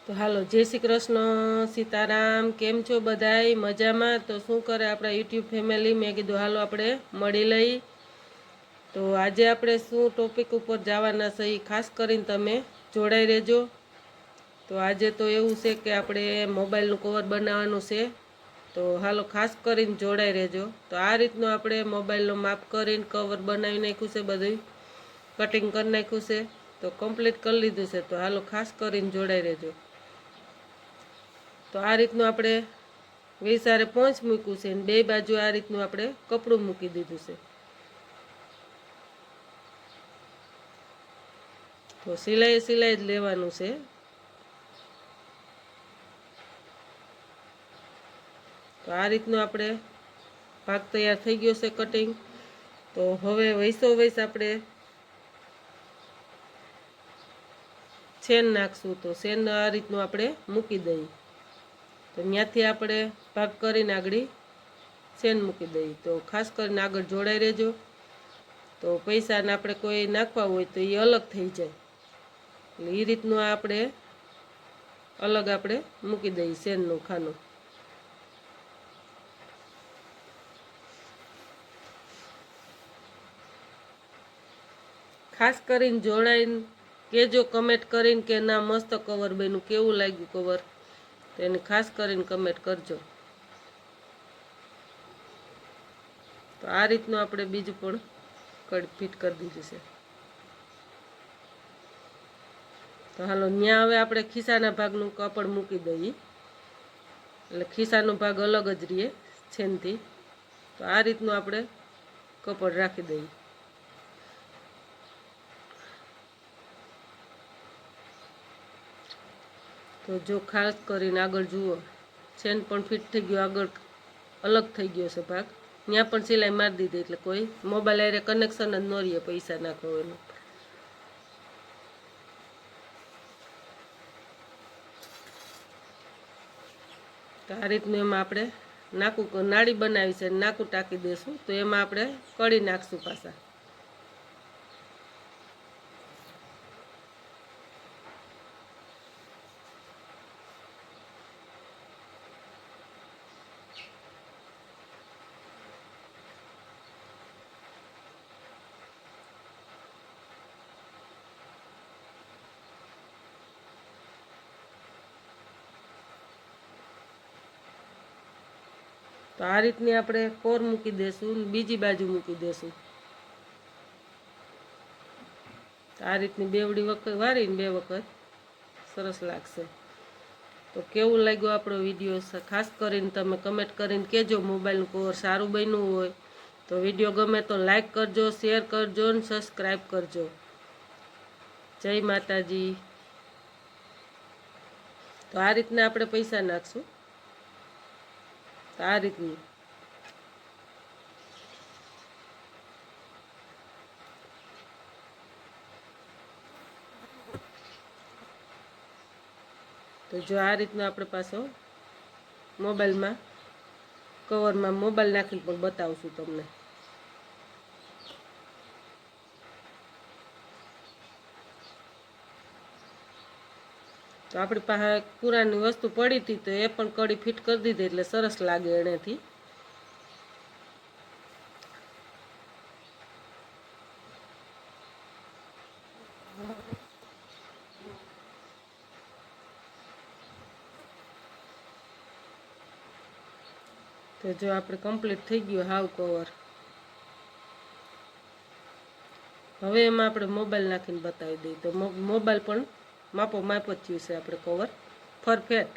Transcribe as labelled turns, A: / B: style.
A: તો હાલો, જય શ્રી કૃષ્ણ, સીતારામ. કેમ છો બધાય? મજામાં? તો શું કરે આપણા યુટ્યુબ ફેમિલી? મેં કીધું હાલો આપણે મળી લઈ. તો આજે આપણે શું ટોપિક ઉપર જવાના છે એ ખાસ કરીને તમે જોડાઈ રહેજો. તો આજે તો એવું છે કે આપણે મોબાઈલનું કવર બનાવવાનું છે. તો હાલો ખાસ કરીને જોડાઈ રહેજો. તો આ રીતનું આપણે મોબાઈલનું માપ કરીને કવર બનાવી નાખ્યું છે, બધું કટિંગ કરી નાખ્યું છે. તો કમ્પ્લીટ કરી લીધું છે. તો હાલો ખાસ કરીને જોડાઈ રહેજો. તો આ રીતનું આપણે વિસારે પોંચ મૂક્યું છે અને બે બાજુ આ રીતનું આપણે કપડું મૂકી દીધું છે. તો સિલાઈ જ લેવાનું છે. તો આ રીતનું આપણે ભાગ તૈયાર થઈ ગયો છે કટિંગ. તો હવે વૈસો આપણે ચેન નાખશું. તો ચેન આ રીતનું આપણે મૂકી દઈએ. તો ત્યાંથી આપણે ભાગ કરીને આગળ ચેન મૂકી દઈએ. તો ખાસ કરીને આગળ જોડાઈ રહેજો. તો પૈસાને આપણે કોઈ નાખવા હોય તો એ અલગ થઈ જાય. એટલે એ રીતનું આપણે અલગ આપણે મૂકી દઈએ ચેનનું ખાનું. ખાસ કરીને જોડાઈને કેજો, કમેન્ટ કરીને કે ના મસ્ત કવર બન્યું, કેવું લાગ્યું કવર, તો એને ખાસ કરીને કમેન્ટ કરજો. તો આ રીતનું આપણે બીજું પણ ફિટ કરી દીધું છે. તો હાલો ત્યાં હવે આપણે ખિસ્સાના ભાગનું કાપડ મૂકી દઈએ. એટલે ખિસ્સાનો ભાગ અલગ જ રહે છેનથી. તો આ રીતનું આપણે કાપડ રાખી દઈએ. તો જો ખાસ કરીને આગળ જુઓ, ચેન પણ ફિટ થઈ ગયો, આગળ અલગ થઈ ગયો છે ભાગ. ત્યાં પણ સિલાઈ મારી દીધી. એટલે કોઈ મોબાઈલ આરે કનેક્શન જ ન રહે પૈસા નાખવા એનું. તો આ રીતનું એમાં આપણે નાળી બનાવી છે, નાકું ટાંકી દઈશું. તો એમાં આપણે કળી નાખશું પાછા. તો આ રીતની આપણે કોર મૂકી દઈશું, બીજી બાજુ મૂકી દઈશું. આ રીતની બેવડી વખત વારીને બે વખત સરસ લાગશે. તો કેવું લાગ્યું આપણો વિડીયો? ખાસ કરીને તમે કમેન્ટ કરીને કહેજો. મોબાઈલનું કવર સારું બન્યું હોય તો વિડીયો ગમે તો લાઈક કરજો, શેર કરજો અને સબસ્ક્રાઈબ કરજો. જય માતાજી. તો આ રીતના આપણે પૈસા નાખશું. આ રીતની તો જો આ રીતનું આપણે પાછો મોબાઈલમાં કવરમાં મોબાઈલ નાખીને પણ બતાવશું તમને. તો આપણી પાસે પુરાની વસ્તુ પડી હતી તો એ પણ કડી ફિટ કરી દીધી. એટલે સરસ લાગે એનેથી. તો જો આપણે કમ્પ્લીટ થઈ ગયું હાવ કવર. હવે એમાં આપણે મોબાઈલ નાખીને બતાવી દઈએ. તો મોબાઈલ પણ માપો માપ જ થયું છે આપણે કવર પરફેક્ટ.